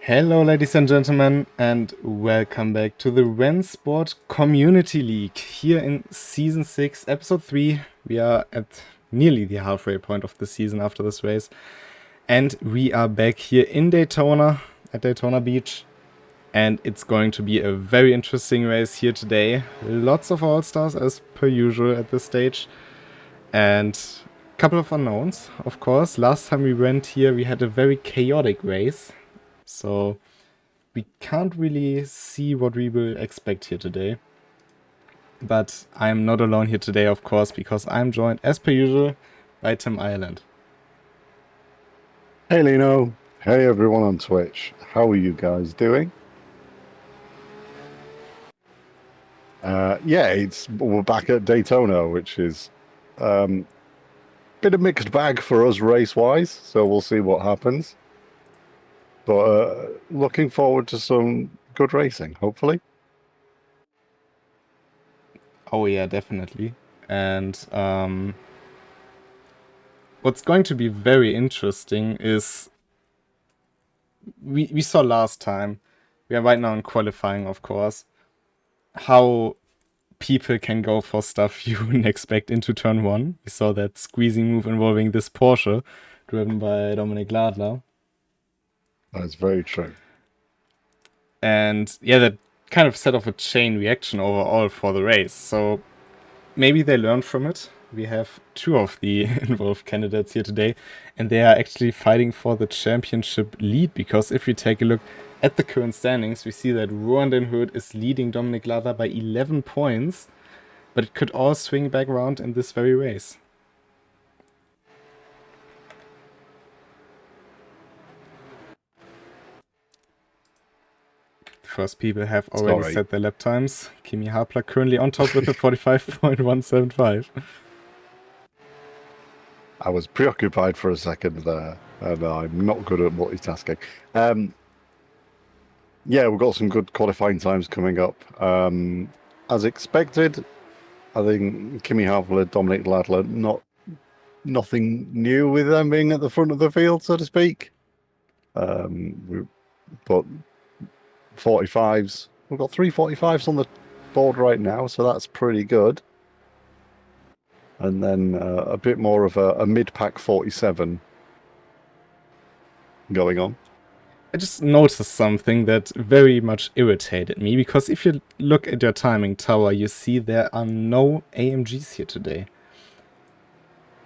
Hello, ladies and gentlemen, and welcome back to the RENNSPORT Community League. Here in Season 6, Episode 3, we are at nearly the halfway point of the season after this race. And we are back here in Daytona, at Daytona Beach. And it's going to be a very interesting race here today. Lots of All-Stars as per usual at this stage. And a couple of unknowns, of course. Last time we went here, we had a very chaotic race. So we can't really see what we will expect here today. But I'm not alone here today, of course, because I'm joined, as per usual, by Tim Ireland. Hey Lino, hey everyone on Twitch. How are you guys doing? We're back at Daytona, which is bit of mixed bag for us race-wise, so we'll see what happens. But looking forward to some good racing, hopefully. Oh yeah, definitely. And what's going to be very interesting is we saw last time, we are right now in qualifying, of course, how people can go for stuff you wouldn't expect into turn 1. We saw that squeezing move involving this Porsche, driven by Dominic Ladler. That's very true. And yeah, that kind of set off a chain reaction overall for the race. So maybe they learned from it. We have 2 of the involved candidates here today, and they are actually fighting for the championship lead, because if we take a look at the current standings, we see that Rowan Den Hood is leading Dominic Ladler by 11 points, but it could all swing back around in this very race. First people have already set their lap times. Kimi Hapler currently on top with a 45.175. I was preoccupied for a second there, and I'm not good at multitasking. Yeah, we've got some good qualifying times coming up. As expected, I think Kimi Hapler, Dominic Ladler, nothing new with them being at the front of the field, so to speak. But 45s, we've got 3 45s on the board right now, so that's pretty good. And then a bit more of a mid-pack 47 going on. I just noticed something that very much irritated me, because if you look at your timing tower, you see there are no AMGs here today.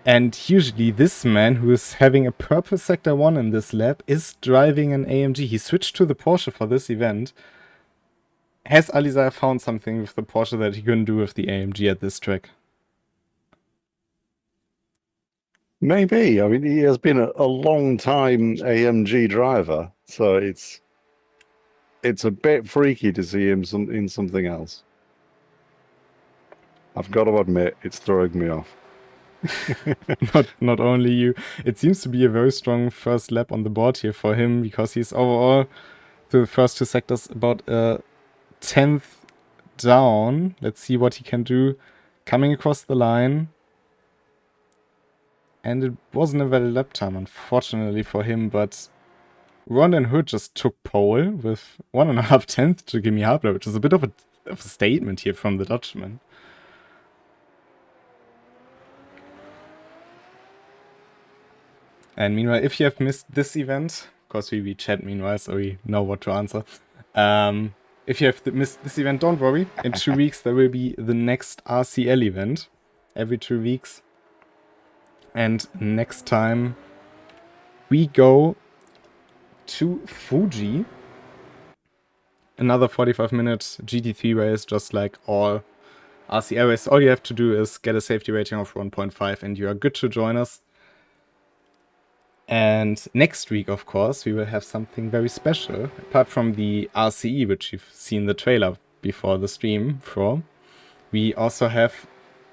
And usually this man, who is having a purple Sector 1 in this lap, is driving an AMG. He switched to the Porsche for this event. Has Alizar found something with the Porsche that he couldn't do with the AMG at this track? Maybe. I mean, he has been a long time AMG driver, so it's a bit freaky to see him in something else. I've got to admit, it's throwing me off. Not only you. It seems to be a very strong first lap on the board here for him, because he's overall, through the first 2 sectors, about a 10th down. Let's see what he can do. Coming across the line. And it wasn't a valid lap time, unfortunately for him, but Rowan Den Hood just took pole with 1.5 tenths to Kimi Hapler, which is a bit of a statement here from the Dutchman. And meanwhile, if you have missed this event, of course we chat meanwhile, so we know what to answer. If you have missed this event, don't worry. In 2 weeks, there will be the next RCL event. Every 2 weeks. And next time, we go to Fuji. Another 45-minute GT3 race, just like all RCL races. All you have to do is get a safety rating of 1.5 and you are good to join us. And next week, of course, we will have something very special. Apart from the RCE, which you've seen the trailer before the stream for, we also have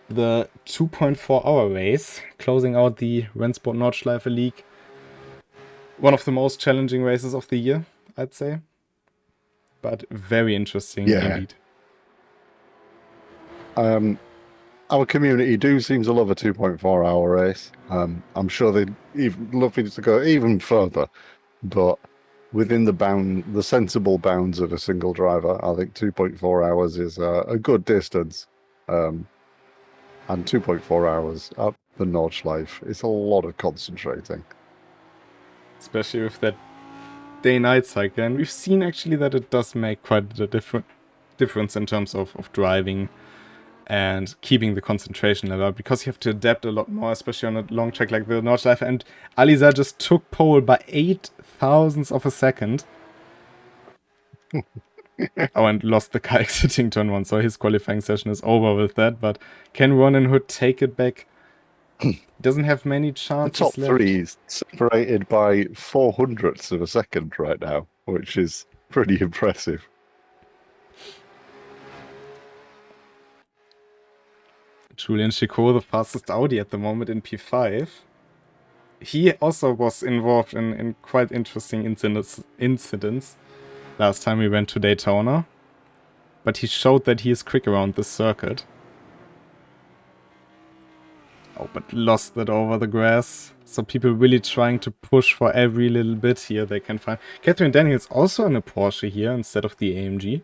the 2.4-hour race, closing out the RENNSPORT Nordschleife League. One of the most challenging races of the year, I'd say. But very interesting indeed. Our community do seem to love a 2.4-hour race. I'm sure they'd love it to go even further, but within the sensible bounds of a single driver. I think 2.4 hours is a good distance. And 2.4 hours up the Nordschleife is a lot of concentrating. Especially with that day-night cycle. And we've seen actually that it does make quite a difference in terms of driving and keeping the concentration level, because you have to adapt a lot more, especially on a long track like the Nordschleife. And Alizar just took pole by 0.008 of a second. Oh, and lost the car exiting turn 1, so his qualifying session is over with that. But can Ronin Hood take it back? Doesn't have many chances The top left. three is separated by 0.04 of a second right now, which is pretty impressive. Julian Chicot, the fastest Audi at the moment in P5. He also was involved in quite interesting incidents last time we went to Daytona. But he showed that he is quick around this circuit. Oh, but lost it over the grass. So people really trying to push for every little bit here they can find. Catherine Daniels also in a Porsche here instead of the AMG.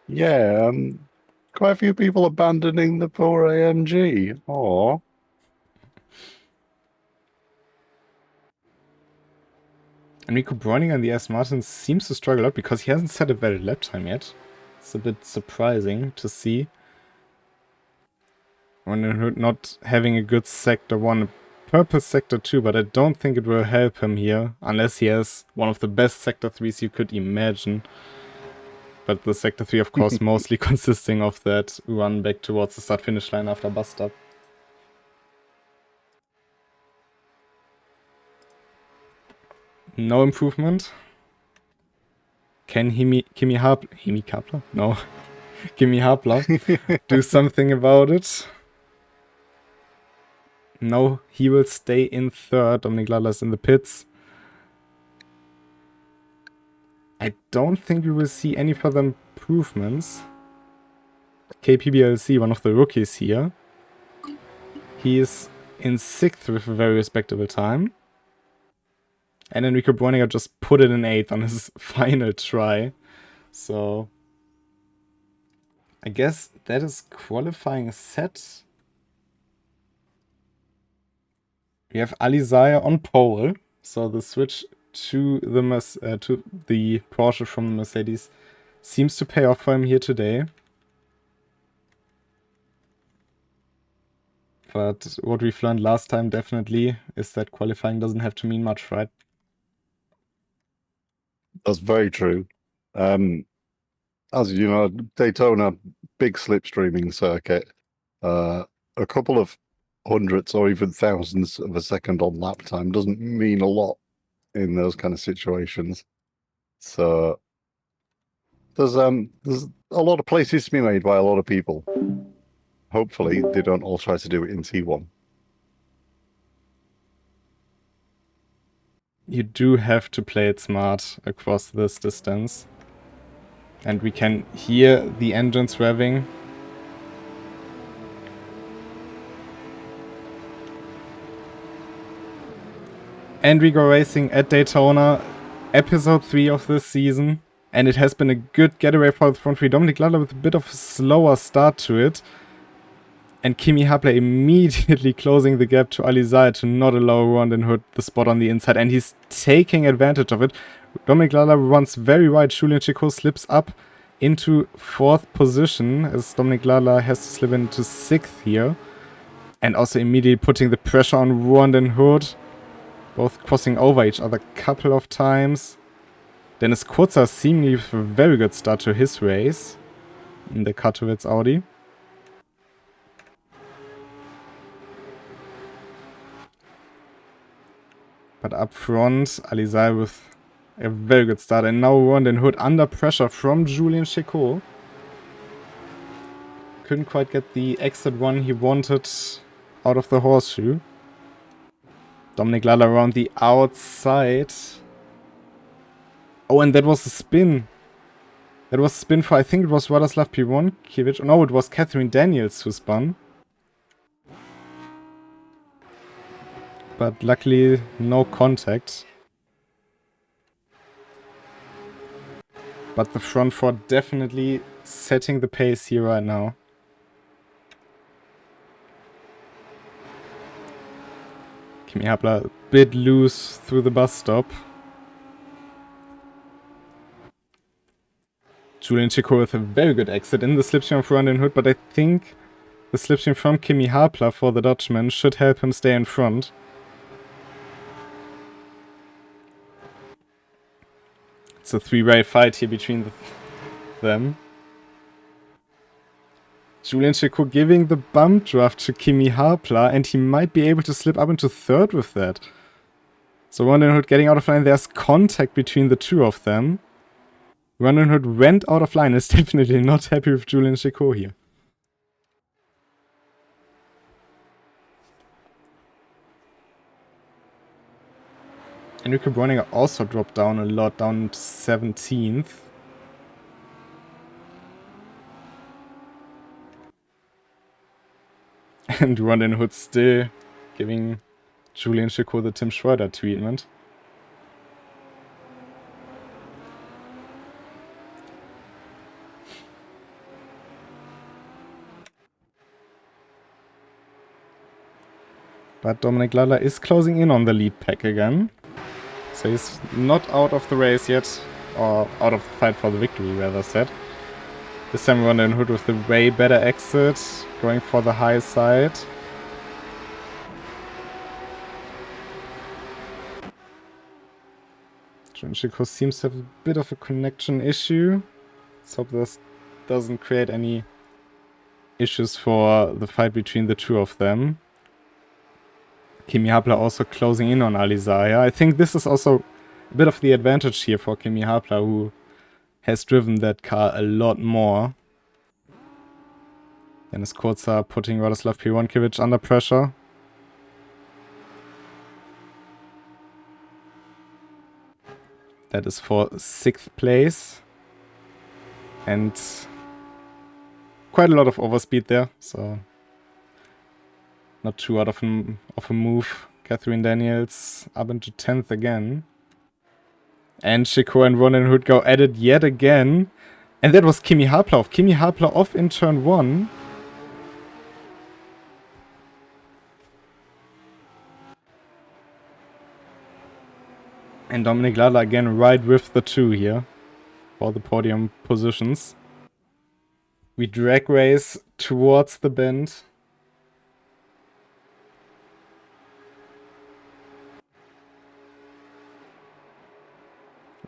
Yeah, quite a few people abandoning the poor AMG. Oh, Enrico Browning on the S Martin seems to struggle a lot because he hasn't set a valid lap time yet. It's a bit surprising to see. When not having a good Sector 1, purple Sector 2, but I don't think it will help him here, unless he has one of the best Sector 3s you could imagine. But the Sector 3, of course, mostly consisting of that run back towards the start-finish line after bus stop. No improvement. Can Kimi Hapler? No. Kimi Hapler do something about it? No, he will stay in third. Dominic Laller's in the pits. I don't think we will see any further improvements. KPBLC, one of the rookies here. He is in 6th with a very respectable time. And Enrico Breuninger just put it in 8th on his final try. So I guess that is qualifying set. We have Alizaya on pole. So the switch to the Porsche from the Mercedes seems to pay off for him here today. But what we've learned last time definitely is that qualifying doesn't have to mean much, right? that's very true. As you know, Daytona, big slipstreaming circuit. A couple of hundredths or even thousands of a second on lap time doesn't mean a lot in those kind of situations. So there's a lot of places to be made by a lot of people. Hopefully, they don't all try to do it in T1. You do have to play it smart across this distance. And we can hear the engines revving. And we go racing at Daytona, episode 3 of this season. And it has been a good getaway for the front three. Dominic Laller with a bit of a slower start to it. And Kimi Hapler immediately closing the gap to Alizaya to not allow Rondon Hood the spot on the inside. And he's taking advantage of it. Dominic Laller runs very wide. Julian Chicot slips up into 4th position as Dominic Laller has to slip into 6th here. And also immediately putting the pressure on Rondon Hood. Both crossing over each other a couple of times. Dennis Kurzer seemingly with a very good start to his race in the Katowice Audi. But up front, Alizai with a very good start. And now Rondon Hood under pressure from Julian Chicot. Couldn't quite get the exit one he wanted out of the horseshoe. Dominic Laller around the outside. Oh, and that was a spin. That was a spin for, I think it was Radoslav Pironkiewicz. No, it was Catherine Daniels who spun. but luckily no contact. But the front four definitely setting the pace here right now. Kimi Hapler a bit loose through the bus stop. Julian Chico with a very good exit in the slipstream of Rondon Hood, but I think the slipstream from Kimi Hapler for the Dutchman should help him stay in front. It's a three-way fight here between them. Julian Chico giving the bump draft to Kimi Hapler, and he might be able to slip up into third with that. So Rondon Hood getting out of line. There's contact between the two of them. Rondon Hood went out of line. Is definitely not happy with Julian Chico here. Enrico Breuninger also dropped down a lot, down to 17th. And Rondon Hood still giving Julian Chico the Tim Schroeder treatment. But Dominic Ladler is closing in on the lead pack again. So he's not out of the race yet, or out of the fight for the victory, rather said. This time Rondon Hood with the way better exit, going for the high side. Julian Chico seems to have a bit of a connection issue. Let's hope this doesn't create any issues for the fight between the two of them. Kimi Hapler also closing in on Alizaya. I think this is also a bit of the advantage here for Kimi Hapler, who has driven that car a lot more. Dennis Kurza putting Radoslav Pironkiewicz under pressure. That is for 6th place. And quite a lot of overspeed there, so not too out of a move. Catherine Daniels up into 10th again. And Chico and Rondon Hood go at it yet again. And that was Kimi Hapler off. Kimi Hapler off in turn 1. And Dominic Ladler again right with the 2 here for the podium positions. We drag race towards the bend.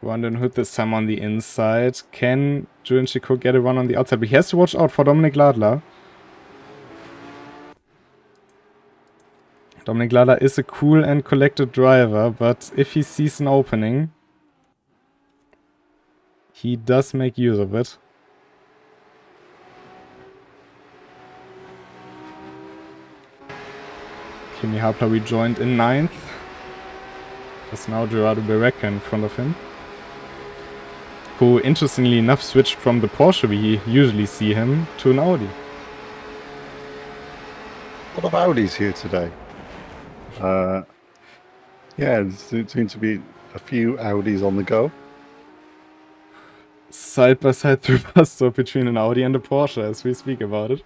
Rondon Hood this time on the inside. Can Julian Chico get a run on the outside? But he has to watch out for Dominic Ladler. Dominic Ladler is a cool and collected driver, but if he sees an opening, he does make use of it. Kimi Hapler rejoined in 9th. There's now Gerardo Berrecca in front of him, who interestingly enough switched from the Porsche we usually see him to an Audi. A lot of Audis here today. Yeah, there seems to be a few Audis on the go. Side by side through bus stop between an Audi and a Porsche as we speak about it.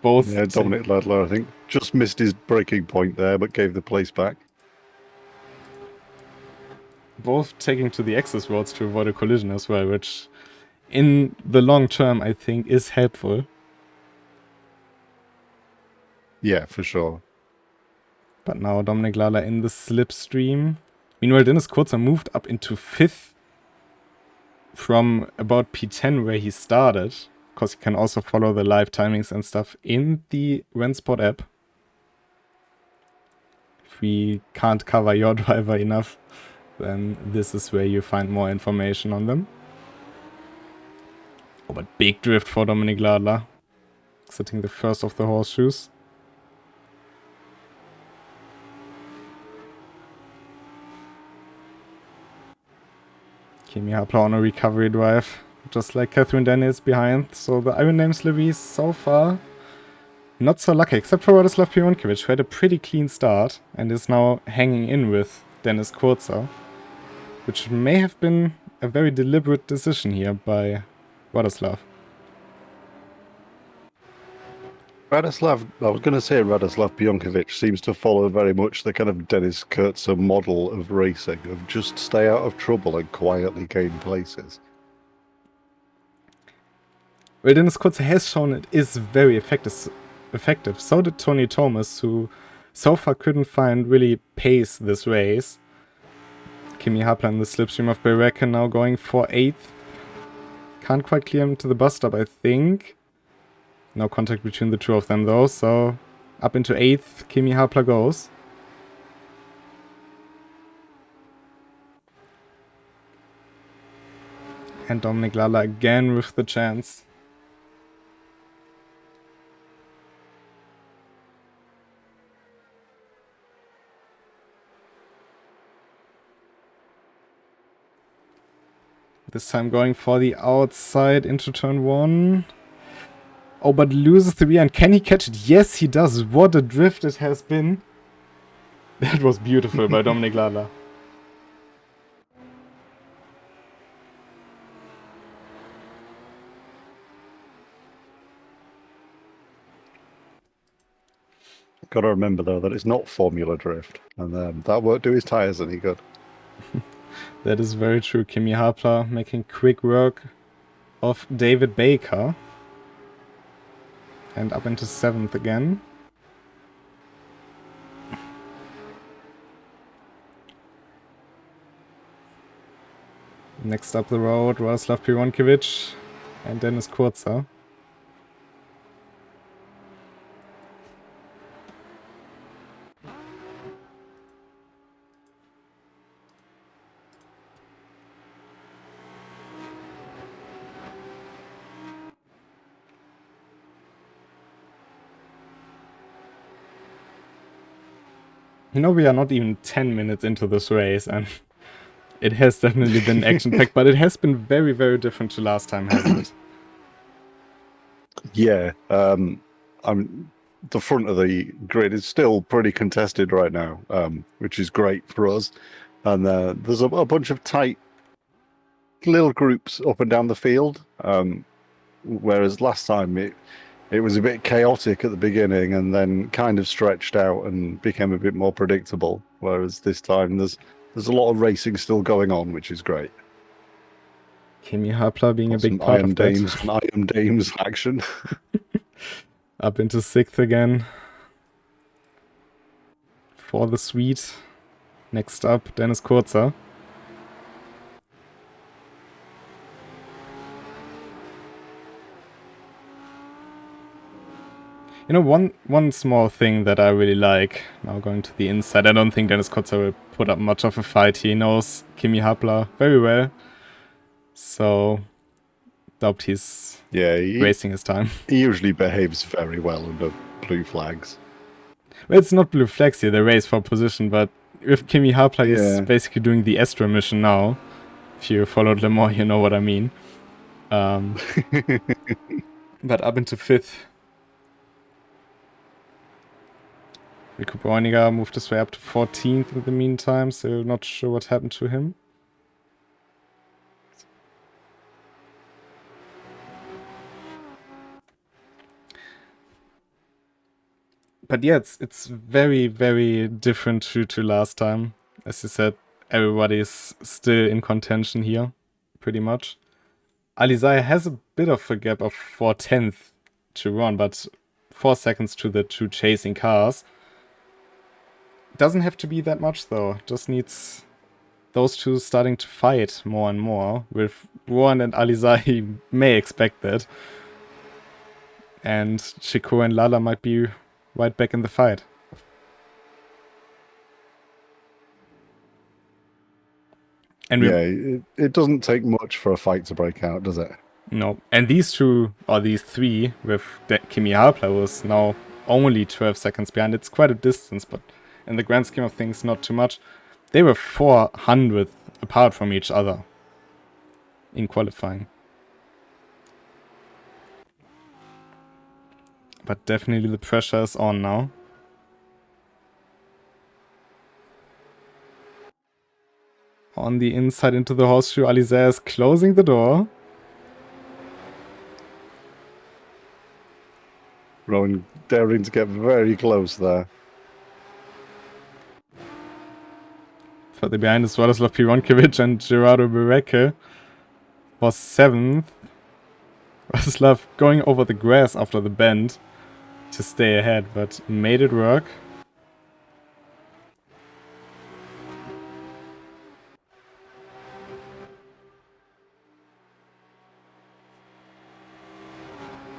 Both. Yeah, Dominic Ladler, I think, just missed his braking point there, but gave the place back. Both taking to the access roads to avoid a collision as well, which in the long term I think is helpful. Yeah, for sure. But now Dominic Ladler in the slipstream. Meanwhile, Dennis Kurza moved up into 5th from about P10 where he started. Of course, you can also follow the live timings and stuff in the RENNSPORT app. If we can't cover your driver enough, then this is where you find more information on them. Oh, but big drift for Dominic Ladler. Exiting the first of the horseshoes. Kimi Hapler on a recovery drive, just like Catherine Daniels behind. So the Iron Names Levis so far not so lucky, except for Radoslav Pionkiewicz, who had a pretty clean start and is now hanging in with Dennis Kurzer, which may have been a very deliberate decision here by Radoslav. I was going to say Radoslav Pionkiewicz seems to follow very much the kind of Dennis Kurtzer model of racing, of just stay out of trouble and quietly gain places. Well, Dennis Kurtzer has shown it is very effective. So did Tony Thomas, who so far couldn't find really pace this race. Kimi Hapler in the slipstream of Bereka now going for 8th. Can't quite clear him to the bus stop, I think. No contact between the two of them though, so up into 8th, Kimi Hapler goes. And Dominik Lala again with the chance. This time going for the outside into turn 1. Oh, but loses the rear, and can he catch it? Yes, he does. What a drift it has been. That was beautiful by Dominik Lala. Got to remember, though, that it's not Formula Drift, and that won't do his tyres any good. That is very true. Kimi Hapler making quick work of David Baker. And up into 7th again. Next up the road, Radoslav Pionkiewicz and Dennis Kurzer. You know, we are not even 10 minutes into this race, and it has definitely been action-packed, but it has been very, very different to last time, hasn't it? Yeah, the front of the grid is still pretty contested right now, which is great for us. And there's a bunch of tight little groups up and down the field, whereas last time it was a bit chaotic at the beginning and then kind of stretched out and became a bit more predictable. Whereas this time there's a lot of racing still going on, which is great. Kimi Hapler being a big part of that. Some Iron Dames action. Up into 6th again. For the Swede. Next up, Dennis Kurzer. You know, one small thing that I really like, now going to the inside, I don't think Dennis Kurzer will put up much of a fight. He knows Kimi Hapler very well. So, doubt he's wasting his time. He usually behaves very well under blue flags. Well, it's not blue flags here, they race for position, but with Kimi Hapler, he's basically doing the Astra mission now. If you followed Le Mans, you know what I mean. But up into 5th. Rico Bräuniger moved his way up to 14th in the meantime, so not sure what happened to him. But yeah, it's very, very different to last time. As you said, everybody's still in contention here, pretty much. Alizai has a bit of a gap of 4/10 to run, but 4 seconds to the 2 chasing cars. Doesn't have to be that much though, just needs those two starting to fight more and more. With Rohan and Alizai, he may expect that. And Chico and Lala might be right back in the fight. And it doesn't take much for a fight to break out, does it? No. And these two, or these three, with Kimi Hapler was now only 12 seconds behind. It's quite a distance, but in the grand scheme of things, not too much. They were 400th apart from each other in qualifying. But definitely the pressure is on now. On the inside into the horseshoe, Alizé is closing the door. Rowan daring to get very close there. Further behind is Władysław Piłonkiewicz and Gerardo Bereke for 7th. Władysław going over the grass after the bend to stay ahead, but made it work.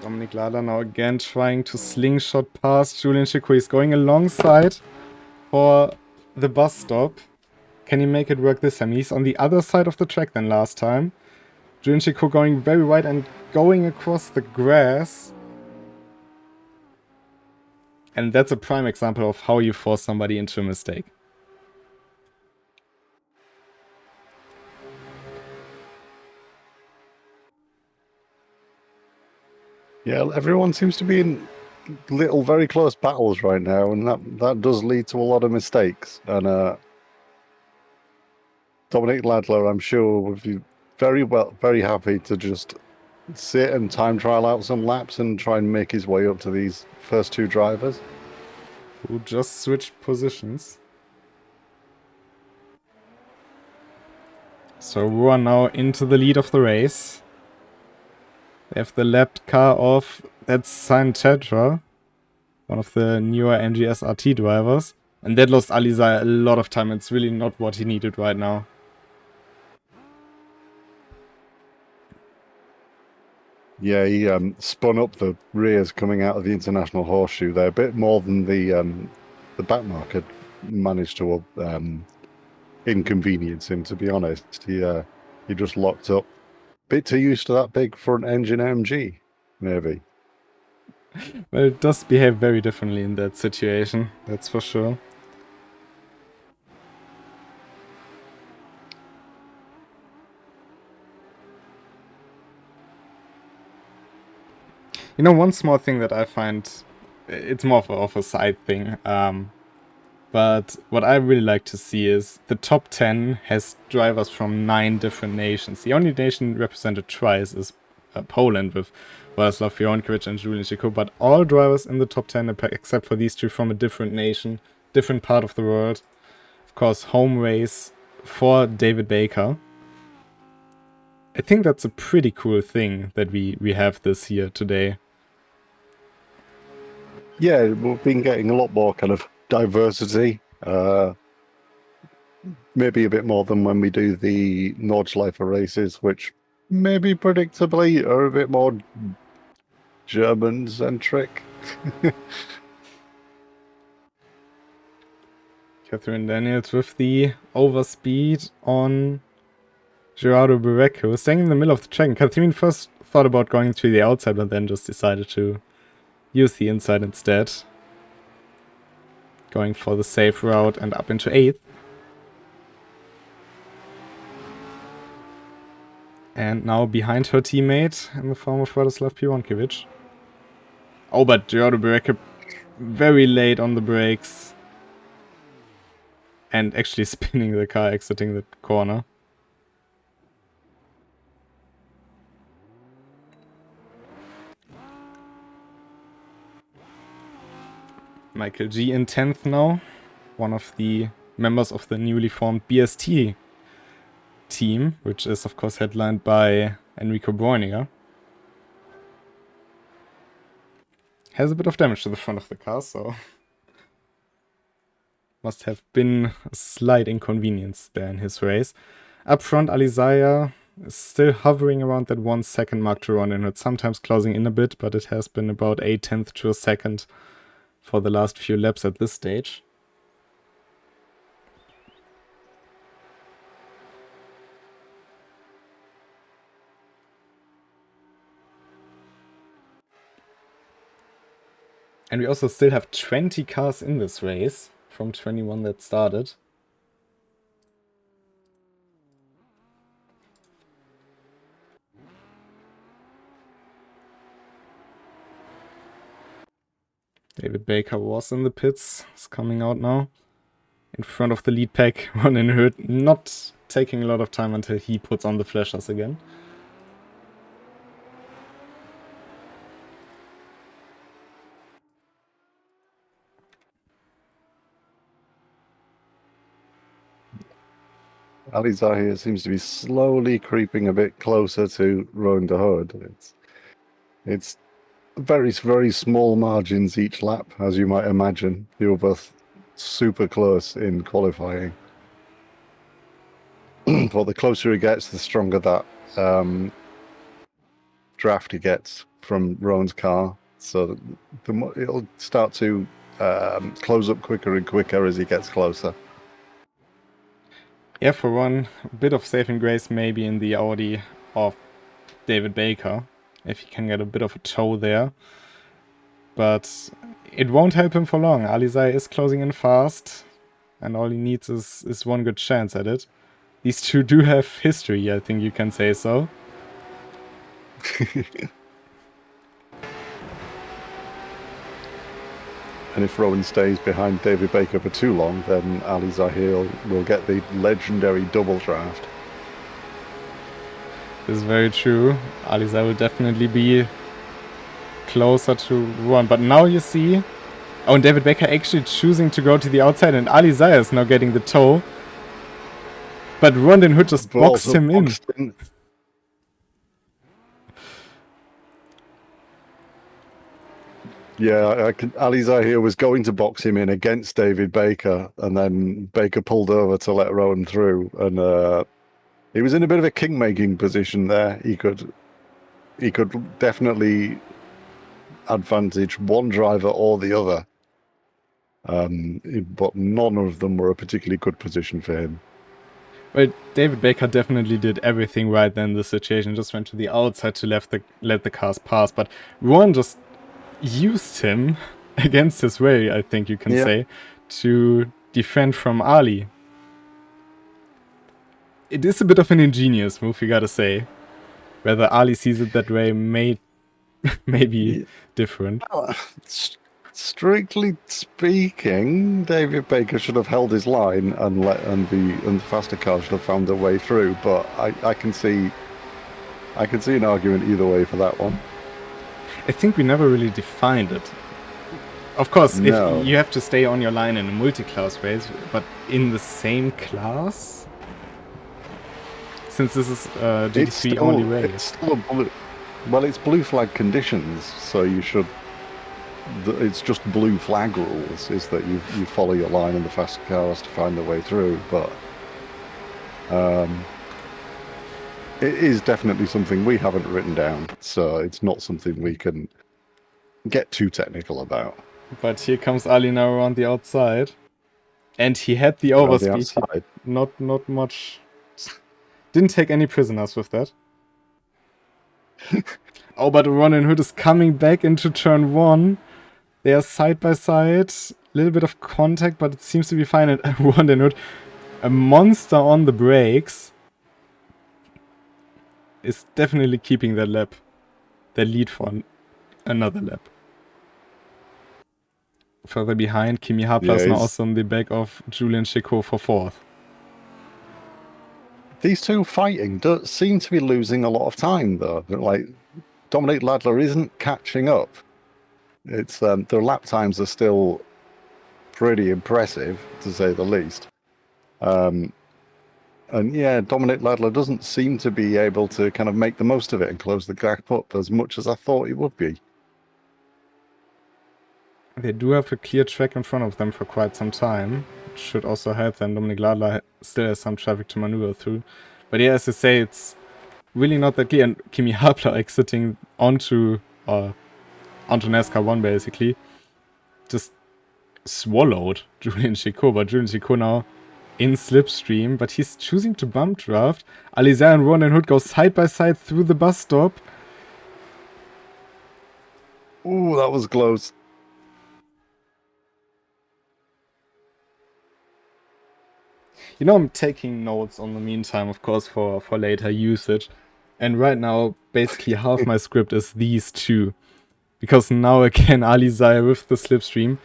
Dominik Ladler now again trying to slingshot past Julian Chico. He's going alongside for the bus stop. Can he make it work this time? He's on the other side of the track than last time. Julian Chico going very wide and going across the grass. And that's a prime example of how you force somebody into a mistake. Yeah, everyone seems to be in little, very close battles right now, and that does lead to a lot of mistakes. And Dominik Ladler, I'm sure, would be very happy to just sit and time trial out some laps and try and make his way up to these first two drivers. Who just switched positions. So Rowan now into the lead of the race. They have the lapped car of, that's Sain Tetra, one of the newer NGS RT drivers. And that lost Alizé a lot of time. It's really not what he needed right now. Yeah, he spun up the rears coming out of the international horseshoe there, a bit more than the back mark had managed to inconvenience him. To be honest, he just locked up. Bit too used to that big front engine MG, maybe. Well, it does behave very differently in that situation, that's for sure. You know, one small thing that I find, it's more of a side thing, but what I really like to see is the top 10 has drivers from 9 different nations. The only nation represented twice is Poland with Władysław Piłonkiewicz and Julian Chico, but all drivers in the top 10 except for these two from a different nation, different part of the world. Of course, home race for David Baker. I think that's a pretty cool thing that we have this here today. Yeah, we've been getting a lot more kind of diversity. Maybe a bit more than when we do the Nordschleife races, which maybe predictably are a bit more German-centric. Catherine Daniels with the overspeed on Gerardo Bereke, who was staying in the middle of the track. And Catherine first thought about going to the outside, but then just decided to use the inside instead. Going for the safe route and up into 8th. And now behind her teammate in the form of Władysław Piłonkiewicz. Oh, but Gerardo Bereke very late on the brakes. And actually spinning the car exiting the corner. Michael G in 10th now. One of the members of the newly formed BST team, which is of course headlined by Enrico Bräuninger. Has a bit of damage to the front of the car, so must have been a slight inconvenience there in his race. Up front, Alizé is still hovering around that 1 second mark to run in it, sometimes closing in a bit, but it has been about 0.8 to a second for the last few laps at this stage. And we also still have 20 cars in this race from 21 that started. David Baker was in the pits. He's coming out now. In front of the lead pack. Ronan Hood not taking a lot of time until he puts on the flashers again. Ali Zahir seems to be slowly creeping a bit closer to Rowan de Hood. It's very, very small margins each lap, as you might imagine. They were both super close in qualifying. But the closer he gets, the stronger that draft he gets from Rowan's car. So it'll start to close up quicker and quicker as he gets closer. Yeah, for one, a bit of saving grace maybe in the Audi of David Baker, if he can get a bit of a toe there. But it won't help him for long. Alizai is closing in fast, and all he needs is one good chance at it. These two do have history, I think you can say so. And if Rowan stays behind David Baker for too long, then Ali Zahir will get the legendary double draft. This is very true. Alizai will definitely be closer to Rowan. But now you see... Oh, and David Baker actually choosing to go to the outside, and Alizai is now getting the toe. But Rowan Hood just boxed him in. Yeah, Ali Zahir was going to box him in against David Baker, and then Baker pulled over to let Rowan through, and he was in a bit of a king-making position there. He could definitely advantage one driver or the other, but none of them were a particularly good position for him. Well, David Baker definitely did everything right then in the situation. Just went to the outside to let the cars pass, but Rowan just used him against his way, I think you can say, to defend from Ali. It is a bit of an ingenious move, you gotta say. Whether Ali sees it that way may be different. Strictly speaking, David Baker should have held his line and the faster car should have found their way through. But I can see an argument either way for that one. I think we never really defined it. Of course, if you have to stay on your line in a multi-class race, but in the same class, since this is GT3 only race. It's blue flag conditions, so you should. It's just blue flag rules. Is that you follow your line and the fast car has to find their way through, but it is definitely something we haven't written down, so it's not something we can get too technical about. But here comes Ali now around the outside, and he had the overspeed. Not much. Didn't take any prisoners with that. Oh, but Ronan Hood is coming back into turn 1. They are side by side. A little bit of contact, but it seems to be fine. And Ronan Hood, a monster on the brakes, is definitely keeping that lead for another lap. Further behind, Kimi Hapla is now also on the back of Julian Chicot for 4th. These two fighting seem to be losing a lot of time, though. Like, Dominic Ladler isn't catching up. It's their lap times are still pretty impressive, to say the least. And yeah, Dominic Ladler doesn't seem to be able to kind of make the most of it and close the gap up as much as I thought he would be. They do have a clear track in front of them for quite some time. It should also help them. Dominic Ladler still has some traffic to maneuver through. But yeah, as I say, it's really not that clear. And Kimi Hapla exiting onto NASCAR 1 basically. Just swallowed Julian Chicot. But Julian Chicot now in slipstream. But he's choosing to bump draft. Alizar and Ronan Hood go side by side through the bus stop. Ooh, that was close. You know, I'm taking notes on the meantime, of course, for later usage. And right now, basically half my script is these two. Because now again Alizai with the slipstream.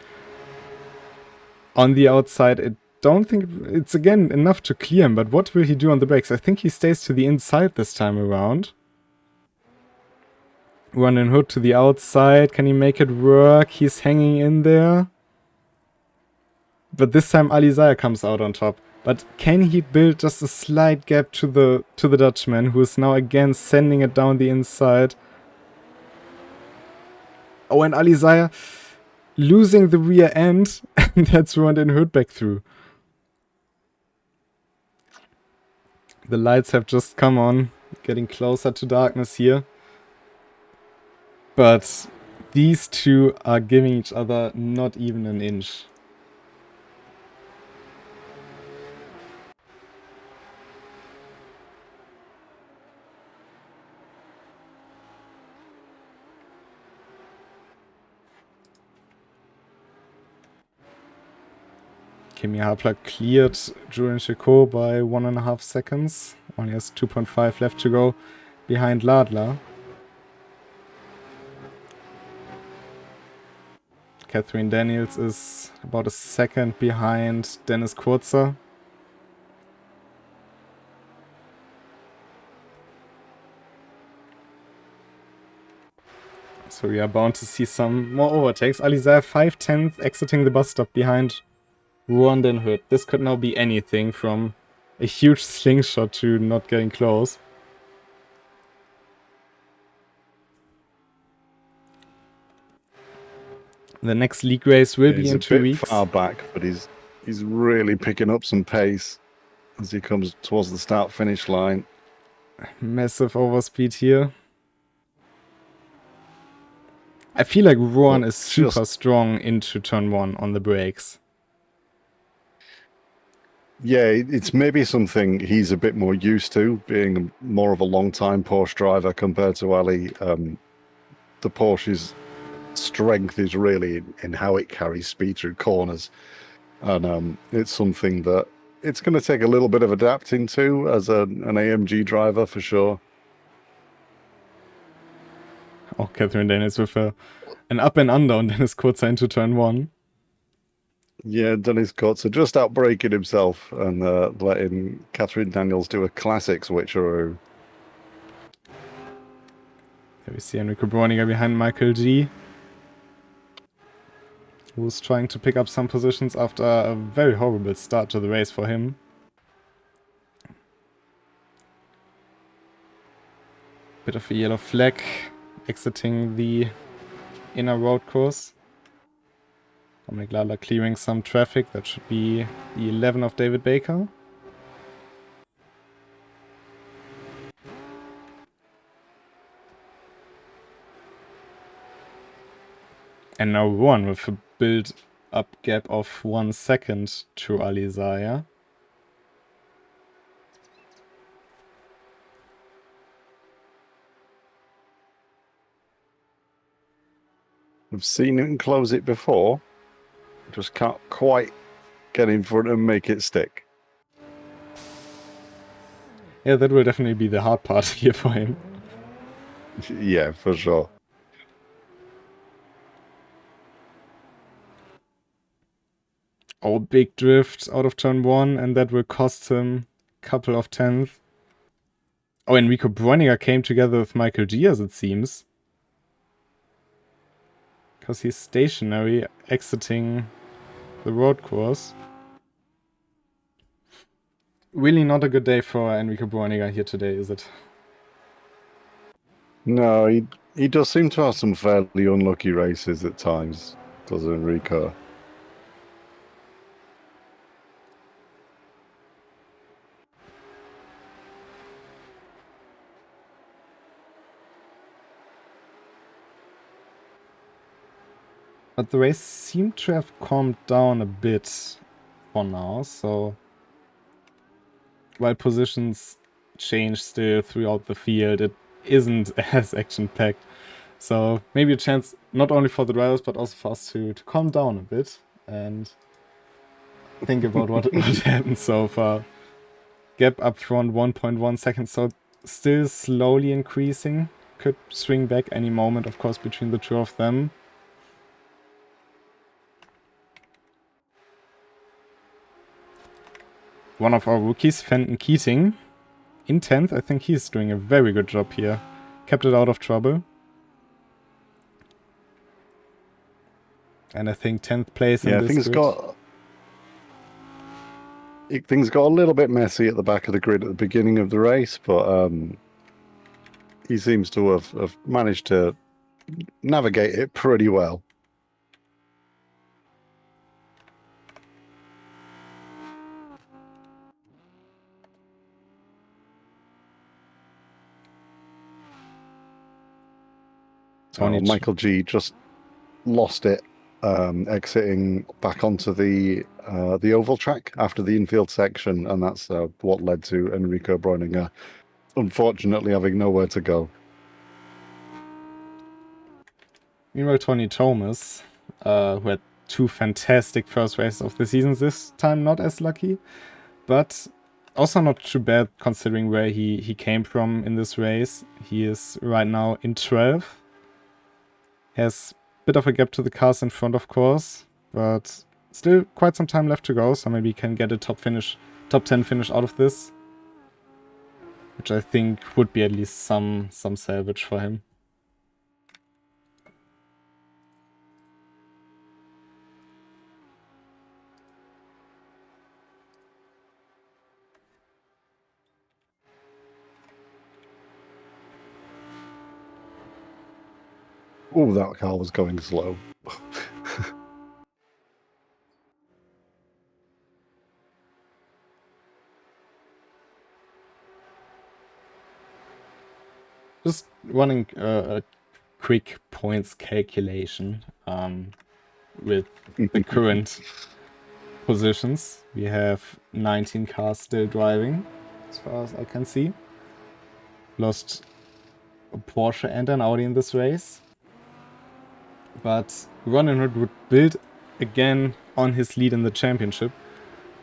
On the outside, I don't think it's again enough to clear him, but what will he do on the brakes? I think he stays to the inside this time around. Run and hood to the outside. Can he make it work? He's hanging in there. But this time Alizai comes out on top. But can he build just a slight gap to the Dutchman, who is now again sending it down the inside? Oh, and Alizai losing the rear end, and that's run and hood back through. The lights have just come on, getting closer to darkness here. But these two are giving each other not even an inch. Kimi Hapler cleared Julian Chicot by 1.5 seconds. Only has 2.5 left to go behind Ladler. Catherine Daniels is about a second behind Dennis Kurzer. So we are bound to see some more overtakes. Alizai 5/10 exiting the bus stop behind Ruan Den Hood. This could now be anything from a huge slingshot to not getting close. The next league race will be in 2 weeks. He's a bit far back, but he's really picking up some pace as he comes towards the start-finish line. Massive overspeed here. I feel like Ruan is super strong into turn 1 on the brakes. Yeah, it's maybe something he's a bit more used to, being more of a long-time Porsche driver compared to Ali. The Porsche's strength is really in how it carries speed through corners. And it's something that it's going to take a little bit of adapting to as an AMG driver for sure. Oh, Catherine Daniels with an up and under on Dennis Kurzer into turn 1. Yeah, Dennis Kurzer just outbraking himself and letting Catherine Daniels do a classic switcheroo. Here we see Enrico Breuninger behind Michael G, who's trying to pick up some positions after a very horrible start to the race for him. Bit of a yellow flag exiting the inner road course. Dominic Ladler clearing some traffic. That should be the 11 of David Baker. And now Ruan with a build-up gap of 1 second to Alizai. We've seen him close it before. Just can't quite get in front and make it stick. Yeah, that will definitely be the hard part here for him. Yeah, for sure. Oh, big drift out of turn 1, and that will cost him a couple of tenths. Oh, Enrico Breuninger came together with Michael G, as it seems. Because he's stationary, exiting the road course. Really not a good day for Enrico Breuninger here today, is it? No, he does seem to have some fairly unlucky races at times, does Enrico? But the race seemed to have calmed down a bit for now, so while positions change still throughout the field, it isn't as action-packed. So maybe a chance not only for the drivers, but also for us to calm down a bit and think about what happened so far. Gap up front 1.1 seconds, so still slowly increasing. could swing back any moment, of course, between the two of them. One of our rookies, Fenton Keating, in 10th. I think he's doing a very good job here. Kept it out of trouble. And I think 10th place in this grid. Things got a little bit messy at the back of the grid at the beginning of the race, but he seems to have managed to navigate it pretty well. Michael G just lost it, exiting back onto the oval track after the infield section, and that's what led to Enrico Breuninger unfortunately having nowhere to go. Meanwhile, Tony Thomas, who had 2 fantastic first races of the season, this time not as lucky, but also not too bad considering where he came from in this race. He is right now in 12th. Has a bit of a gap to the cars in front, of course, but still quite some time left to go, so maybe he can get a top 10 finish out of this, which I think would be at least some salvage for him. Oh, that car was going slow. Just running a quick points calculation with the current positions. We have 19 cars still driving, as far as I can see. Lost a Porsche and an Audi in this race. But Ronenhood would build again on his lead in the championship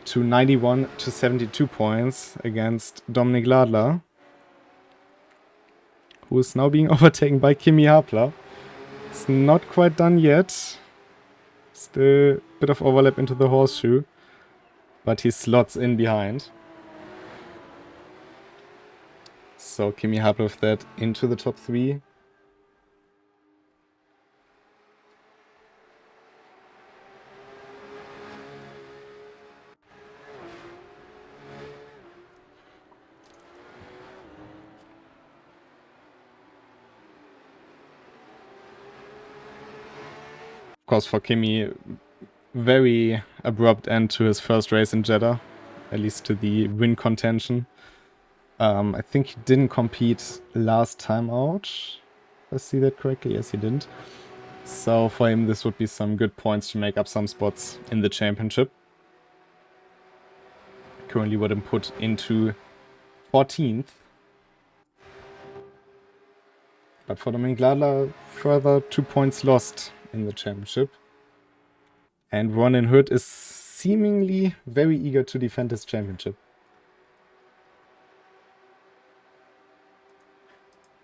to 91 to 72 points against Dominik Ladler, who is now being overtaken by Kimi Hapler. It's not quite done yet. Still a bit of overlap into the horseshoe, but he slots in behind. So Kimi Hapler with that into the top 3. Of course, for Kimi, very abrupt end to his first race in Jeddah, at least to the win contention. I think he didn't compete last time out, if I see that correctly. Yes, he didn't. So for him, this would be some good points to make up some spots in the championship. Currently would have put into 14th. But for Dominik Ladler, further 2 points lost in the championship. And Ronin Hood is seemingly very eager to defend his championship.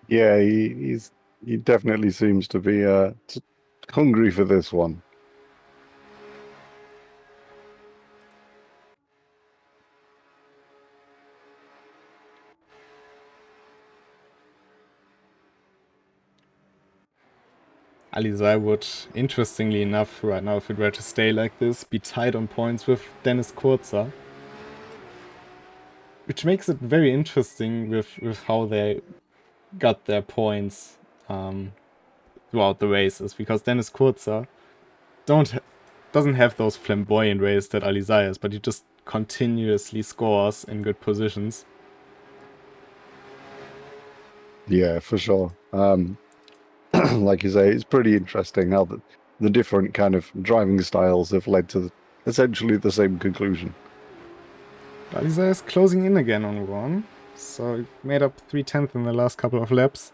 Yeah, he definitely seems to be hungry for this one. Alizai would, interestingly enough, right now, if it were to stay like this, be tied on points with Dennis Kurzer. Which makes it very interesting with how they got their points throughout the races, because Dennis Kurzer doesn't have those flamboyant races that Alizai has, but he just continuously scores in good positions. Yeah, for sure. Like you say, it's pretty interesting how the different kind of driving styles have led to essentially the same conclusion. Alizai is closing in again on one, so he made up 3/10 in the last couple of laps,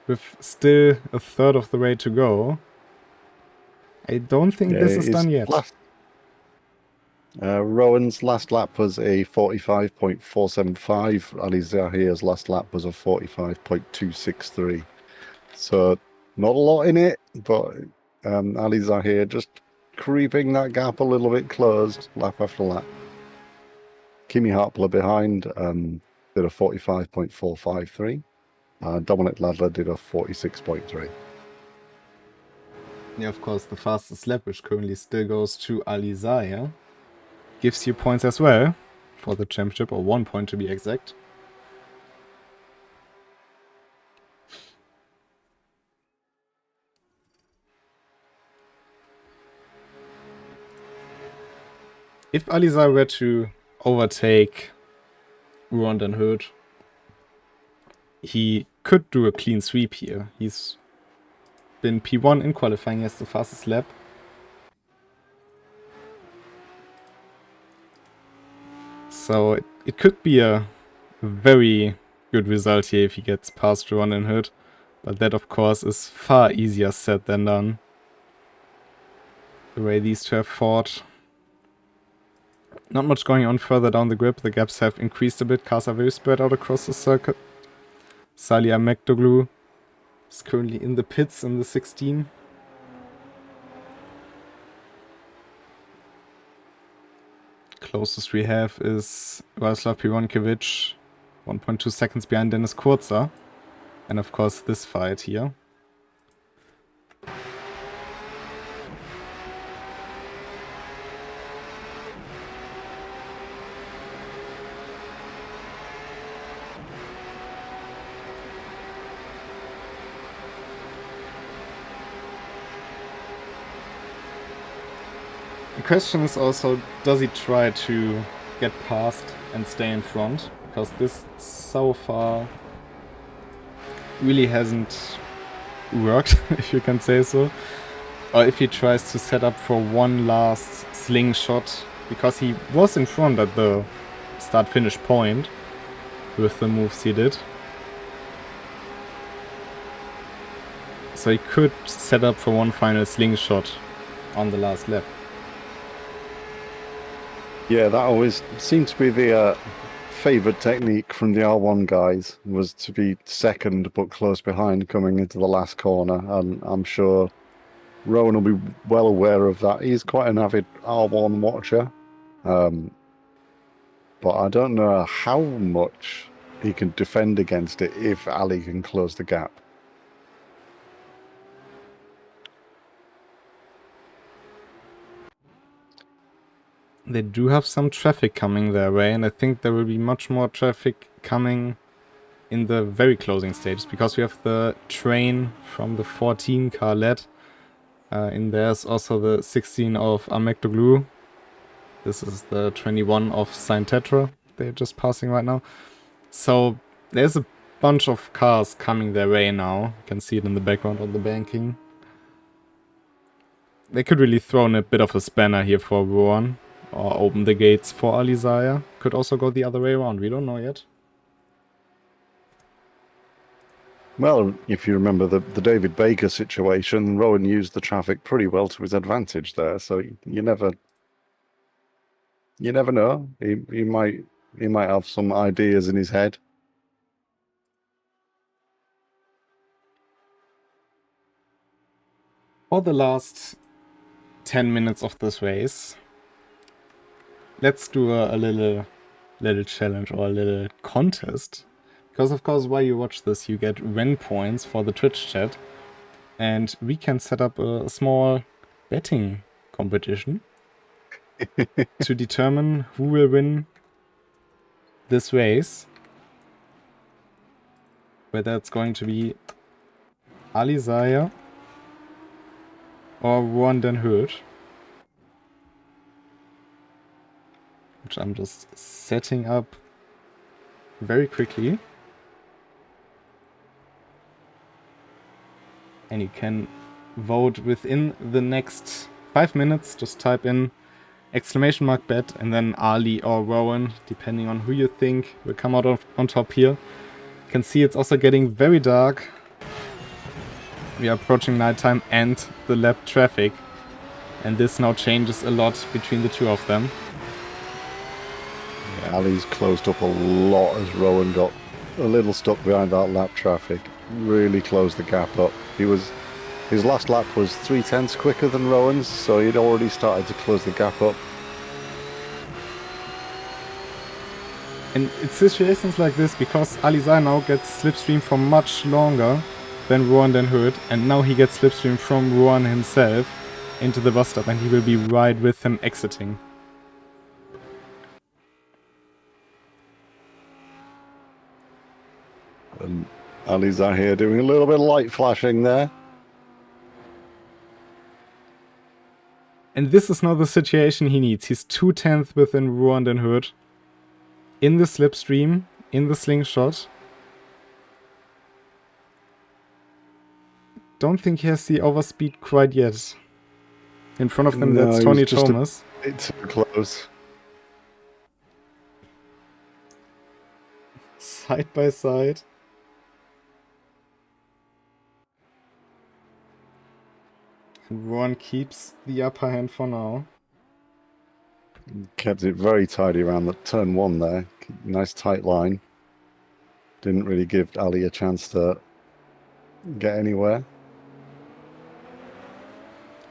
with still a third of the way to go. I don't think this is done yet. Rowan's last lap was a 45.475. Ali Zahir's last lap was a 45.263. So not a lot in it, but Ali Zahir just creeping that gap a little bit closed lap after lap. Kimi Hartler behind did a 45.453. Dominic Ladler did a 46.3. Yeah, of course, the fastest lap, which currently still goes to Ali Zahir, gives you points as well for the championship, or 1 point to be exact. If Ali Zahir were to overtake Ron Den Hurt, he could do a clean sweep here. He's been P1 in qualifying as the fastest lap. So it could be a very good result here if he gets past Ron Den Hurt. But that, of course, is far easier said than done. The way these two have fought. Not much going on further down the grip. The gaps have increased a bit. Cars are very spread out across the circuit. Salih Ahmedoglu is currently in the pits in the 16. Closest we have is Václav Pivonkevich, 1.2 seconds behind Dennis Kurzer. And of course this fight here. The question is also, does he try to get past and stay in front? Because this so far really hasn't worked, if you can say so. Or if he tries to set up for one last slingshot, because he was in front at the start-finish point with the moves he did. So he could set up for one final slingshot on the last lap. Yeah, that always seemed to be the favoured technique from the R1 guys, was to be second but close behind coming into the last corner, and I'm sure Rowan will be well aware of that. He's quite an avid R1 watcher, but I don't know how much he can defend against it if Ali can close the gap. They do have some traffic coming their way, and I think there will be much more traffic coming in the very closing stages, because we have the train from the 14 car led. In there's also the 16 of Ahmedoglu. This is the 21 of Saint Tetra. They're just passing right now. So there's a bunch of cars coming their way now. You can see it in the background of the banking. They could really throw in a bit of a spanner here for Rowan. Or open the gates for Ali Zahir. Could also go the other way around. We don't know yet. Well, if you remember the David Baker situation, Rowan used the traffic pretty well to his advantage there. So you never know. He might have some ideas in his head. For the last 10 minutes of this race, let's do a little challenge or a little contest. Because of course, while you watch this, you get Ren points for the Twitch chat. And we can set up a small betting competition to determine who will win this race. Whether it's going to be Ali Zahir or Ron Den Hurt. Which I'm just setting up very quickly. And you can vote within the next 5 minutes. Just type in !bet and then Ali or Rowan, depending on who you think will come out on top here. You can see it's also getting very dark. We are approaching nighttime and the lap traffic. And this now changes a lot between the two of them. Yeah, Ali's closed up a lot as Rowan got a little stuck behind that lap traffic. Really closed the gap up. His last lap was 0.3 quicker than Rowan's, so he'd already started to close the gap up. And it's situations like this because Alizai now gets slipstream for much longer than Rowan then Hood, and now he gets slipstream from Rowan himself into the bus stop, and he will be right with him exiting. And Alizai here doing a little bit of light flashing there. And this is now the situation he needs. He's 0.2 within Rowan then Hood. In the slipstream, in the slingshot. Don't think he has the overspeed quite yet. In front of them, No, that's he Tony was just Thomas. It's close. Side by side. And Rowan keeps the upper hand for now. Kept it very tidy around the turn one there. Nice tight line. Didn't really give Ali a chance to get anywhere.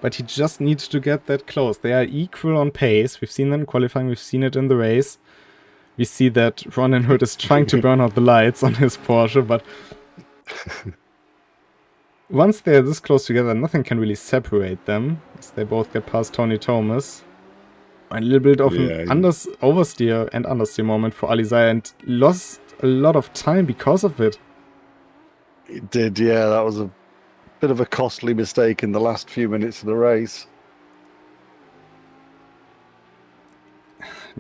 But he just needs to get that close. They are equal on pace. We've seen them in qualifying. We've seen it in the race. We see that Ron and Hood is trying to burn out the lights on his Porsche, but once they're this close together, nothing can really separate them, as they both get past Tony Thomas. A little bit of an oversteer and understeer moment for Alizai, and lost a lot of time because of it. It did, yeah. That was a bit of a costly mistake in the last few minutes of the race.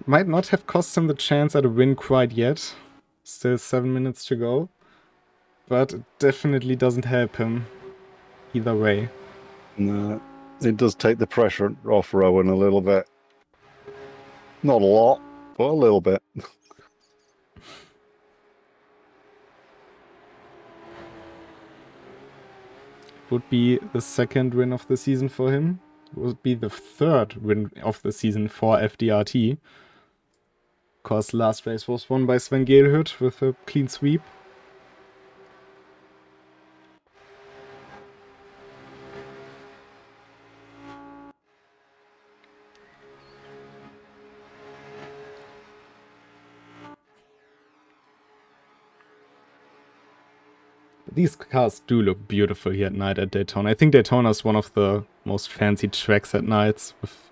Might not have cost him the chance at a win quite yet. Still 7 minutes to go. But it definitely doesn't help him either way. No, it does take the pressure off Rowan a little bit. Not a lot, but a little bit. Would be the second win of the season for him. Would be the third win of the season for FDRT. Of course, last race was won by Sven Gehlhut with a clean sweep. These cars do look beautiful here at night at Daytona. I think Daytona is one of the most fancy tracks at nights with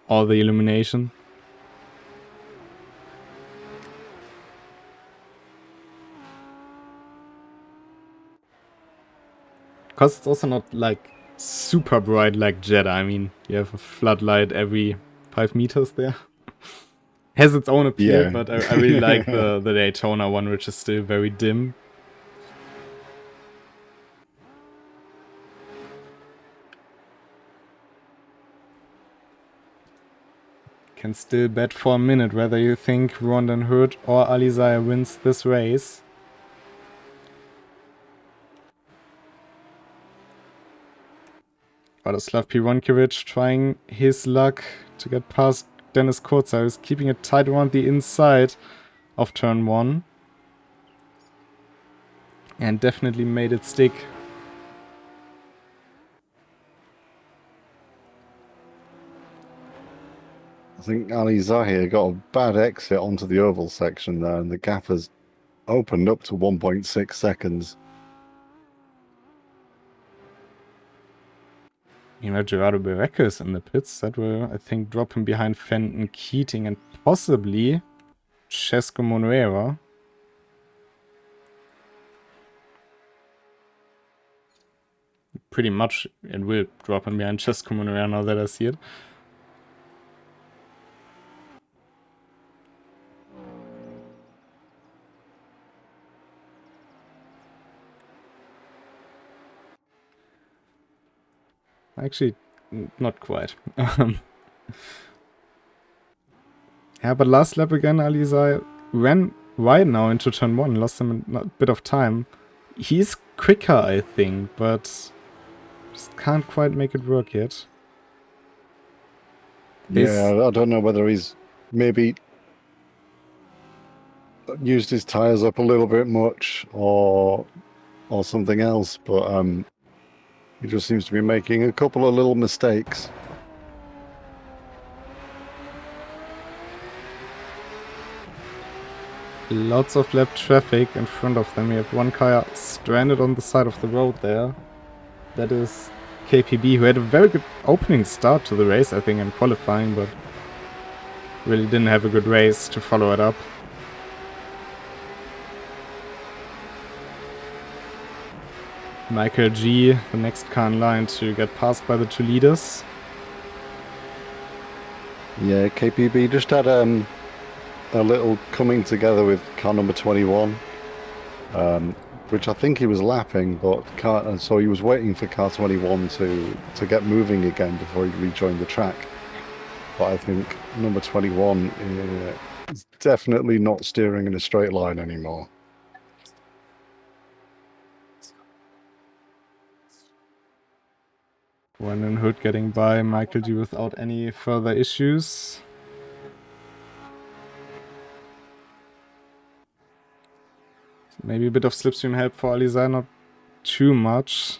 all the illumination. Because it's also not like super bright like Jeddah. I mean, you have a floodlight every 5 meters there. Has its own appeal, Yeah. but I really like the Daytona one, which is still very dim. Can still bet for a minute whether you think Rondon Hood or Alizai wins this race. Vladislav Pironkiewicz trying his luck to get past Dennis Kurzer, who's keeping it tight around the inside of turn 1. And definitely made it stick. I think Ali Zahir got a bad exit onto the oval section there, and the gap has opened up to 1.6 seconds. You know, Gerardo Bereca is in the pits. That will, I think, drop him behind Fenton Keating and possibly Chesco Monuera. Pretty much it will drop him behind Chesco Monuera now that I see it. Actually, not quite. Yeah, but last lap again, Alizai ran wide now into turn 1, lost him a bit of time. He's quicker, I think, but just can't quite make it work yet. Yeah, I don't know whether he's maybe used his tires up a little bit much, or something else, but he just seems to be making a couple of little mistakes. Lots of lap traffic in front of them. We have one car stranded on the side of the road there. That is KPB, who had a very good opening start to the race, I think, in qualifying, but really didn't have a good race to follow it up. Michael G, the next car in line to get passed by the two leaders. Yeah, KPB just had a little coming together with car number 21, which I think he was lapping, but so he was waiting for car 21 to get moving again before he rejoined the track. But I think number 21 is definitely not steering in a straight line anymore. Brendan Hood getting by Michael G without any further issues. Maybe a bit of slipstream help for Alizar, not too much.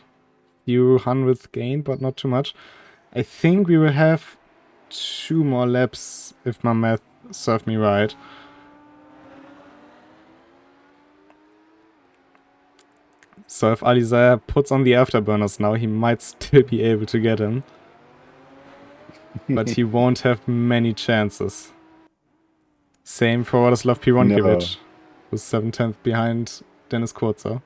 Few hundredths gain, but not too much. I think we will have 2 more laps, if my math served me right. So if Alizar puts on the afterburners now, he might still be able to get him. But he won't have many chances. Same for Władysław Pironkiewicz, who's 7/10 behind Dennis Kurzer.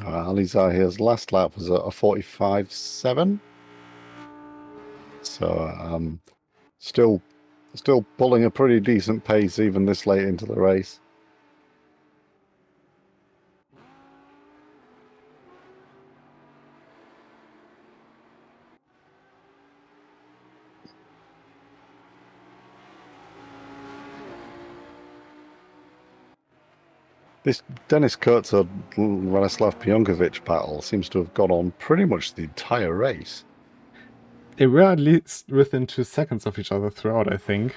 Alizar here's last lap was a 45.7. So still pulling a pretty decent pace even this late into the race. This Dennis Kurzer Władysław Pionkovic battle seems to have gone on pretty much the entire race. They were at least within 2 seconds of each other throughout, I think.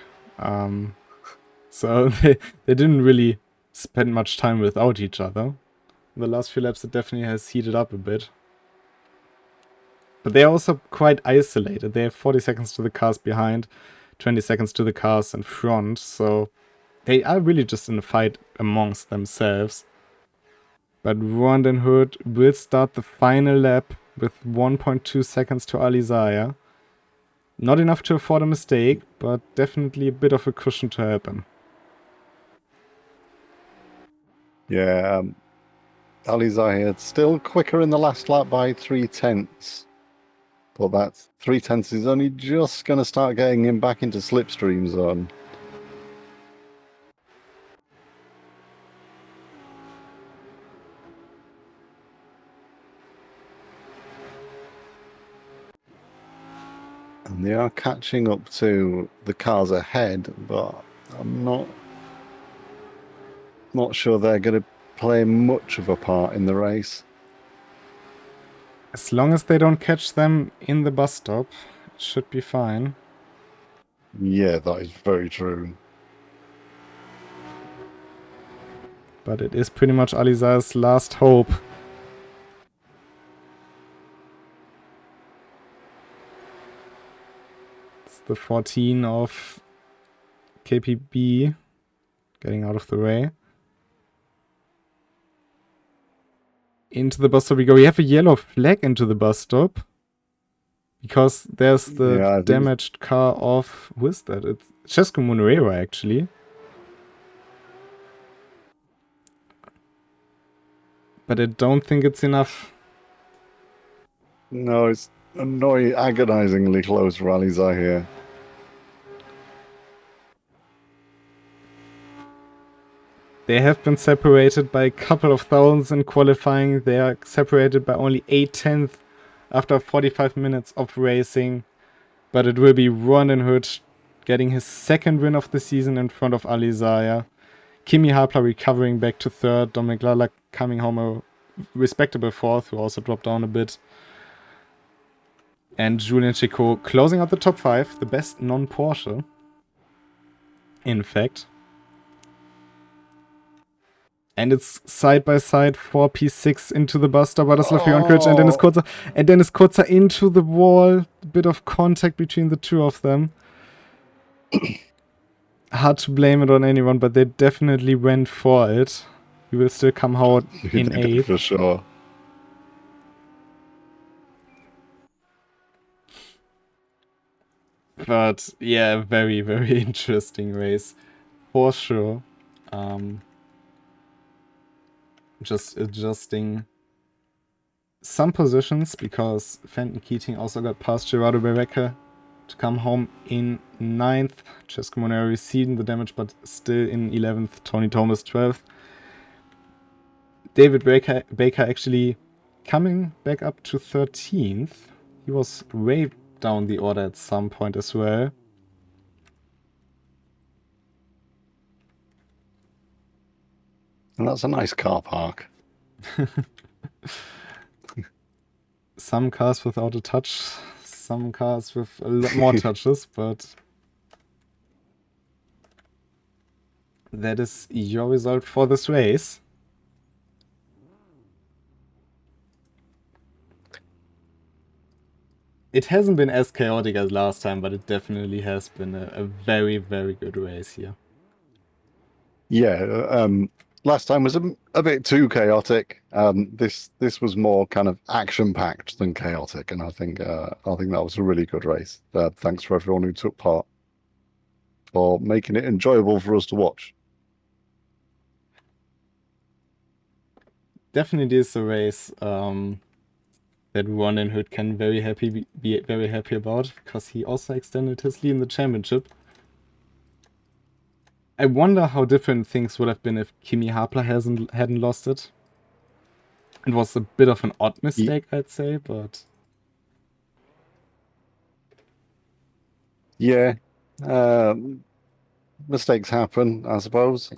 So they didn't really spend much time without each other. The last few laps it definitely has heated up a bit. But they're also quite isolated. They have 40 seconds to the cars behind, 20 seconds to the cars in front, so they are really just in a fight amongst themselves. But Rondon Hood will start the final lap with 1.2 seconds to Alizar. Not enough to afford a mistake, but definitely a bit of a cushion to help him. Yeah, Alizar here still quicker in the last lap by 0.3. But that 0.3 is only just going to start getting him back into slipstream zone. And they are catching up to the cars ahead, but I'm not sure they're going to play much of a part in the race. As long as they don't catch them in the bus stop, it should be fine. Yeah, that is very true. But it is pretty much Alizar's last hope. It's the 14 of KPB getting out of the way. Into the bus stop we go. We have a yellow flag into the bus stop. Because there's the damaged car of... Who is that? It's Cesco Moreira, actually. But I don't think it's enough. No, it's annoying, agonizingly close for Alizar here. They have been separated by a couple of thousands in qualifying. They are separated by only 0.8 after 45 minutes of racing. But it will be Rondon Hood getting his second win of the season in front of Alizar. Kimi Hapler recovering back to third. Dominic Lala coming home a respectable fourth, who also dropped down a bit. And Julian Chico closing out the top 5, the best non-Porsche, in fact. And it's side by side 4P6 into the Buster, Butterslav Bjornkridge, and Dennis Kurzer into the wall. A bit of contact between the two of them. Hard to blame it on anyone, but they definitely went for it. He will still come out in 8th. For sure. But yeah, very, very interesting race. For sure. Just adjusting some positions because Fenton Keating also got past Gerardo Berreca to come home in 9th. Cesco Monero receiving the damage, but still in 11th. Tony Thomas 12th. David Baker actually coming back up to 13th. He was way down the order at some point as well. And that's a nice car park. Some cars without a touch, some cars with a lot more touches, but that is your result for this race. It hasn't been as chaotic as last time, but it definitely has been a very, very good race here. Yeah, last time was a bit too chaotic. This was more kind of action-packed than chaotic, and I think that was a really good race. Thanks for everyone who took part for making it enjoyable for us to watch. Definitely is a race that Ronan Hood can be very happy about, because he also extended his lead in the championship. I wonder how different things would have been if Kimi Hapler hadn't lost it. It was a bit of an odd mistake, I'd say, but yeah, mistakes happen, I suppose.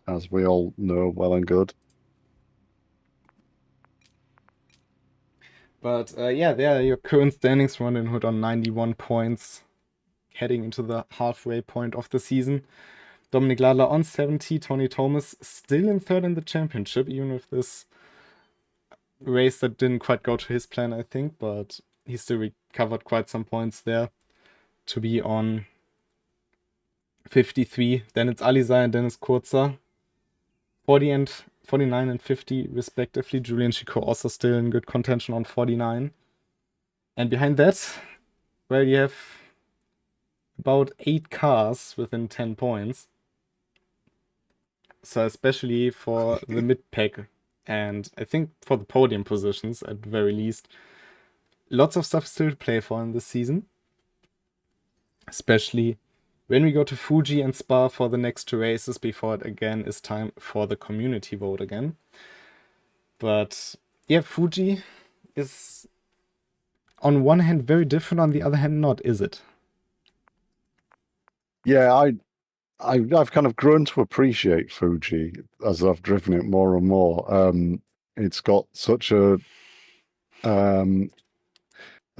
As we all know well and good. But yeah, there are your current standings. Ronan Hood on 91 points, heading into the halfway point of the season. Dominic Ladler on 70. Tony Thomas still in 3rd in the championship, even with this race that didn't quite go to his plan, I think. But he still recovered quite some points there to be on 53. Then it's Alizai and Dennis Kurzer, 49 and 50 respectively. Julian Chico also still in good contention on 49. And behind that, well, you have about 8 cars within 10 points. So especially for the mid-pack, and I think for the podium positions at the very least, lots of stuff still to play for in this season. Especially when we go to Fuji and Spa for the next 2 races before it again is time for the community vote again. But yeah, Fuji is on one hand very different, on the other hand not, is it? Yeah, I've kind of grown to appreciate Fuji as I've driven it more and more. It's got such a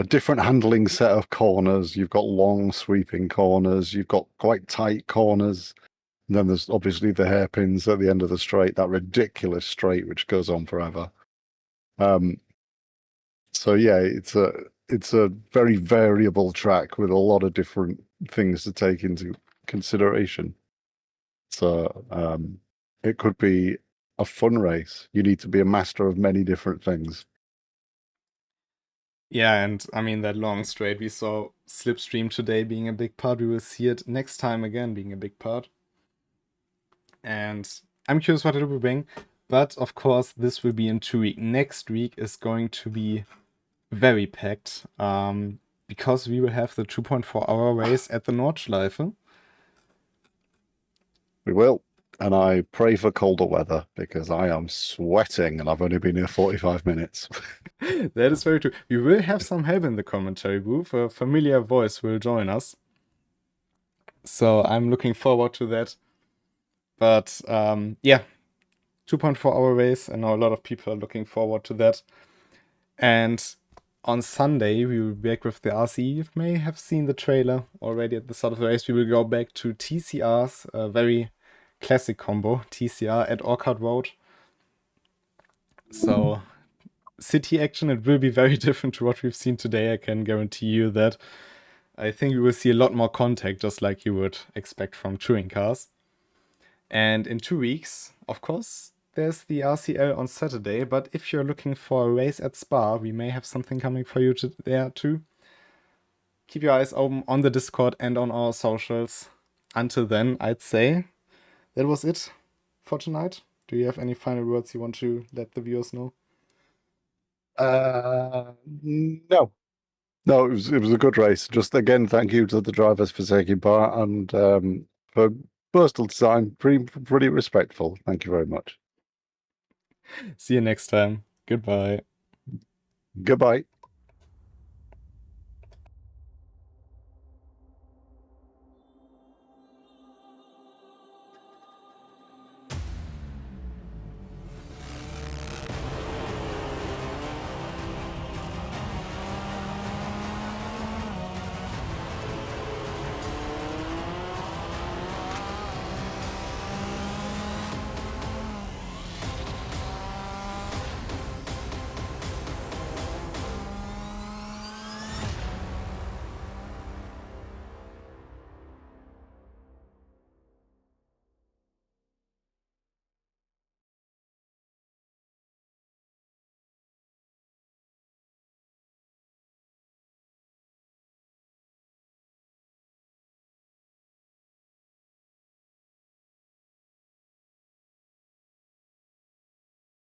different handling set of corners. You've got long sweeping corners. You've got quite tight corners. And then there's obviously the hairpins at the end of the straight, that ridiculous straight which goes on forever. So yeah, it's a very variable track with a lot of different things to take into consideration. So it could be a fun race. You need to be a master of many different things. Yeah, and I mean, that long straight, we saw Slipstream today being a big part. We will see it next time again being a big part. And I'm curious what it will bring. But of course, this will be in 2 weeks. Next week is going to be very packed, because we will have the 2.4-hour race at the Nordschleife. We will. And I pray for colder weather because I am sweating and I've only been here 45 minutes. That is very true. We will have some help in the commentary booth. A familiar voice will join us. So I'm looking forward to that. But yeah, 2.4 hour race. I know a lot of people are looking forward to that. And on Sunday, we will be back with the RC. You may have seen the trailer already at the start of the race. We will go back to TCR's very classic combo, TCR at Orchard Road. So, city action, it will be very different to what we've seen today. I can guarantee you that. I think we will see a lot more contact, just like you would expect from touring cars. And in 2 weeks, of course, there's the RCL on Saturday. But if you're looking for a race at Spa, we may have something coming for you there too. Keep your eyes open on the Discord and on our socials. Until then, I'd say that was it for tonight. Do you have any final words you want to let the viewers know? No. No, it was a good race. Just again, thank you to the drivers for taking part and for postal design, pretty respectful. Thank you very much. See you next time. Goodbye. Goodbye.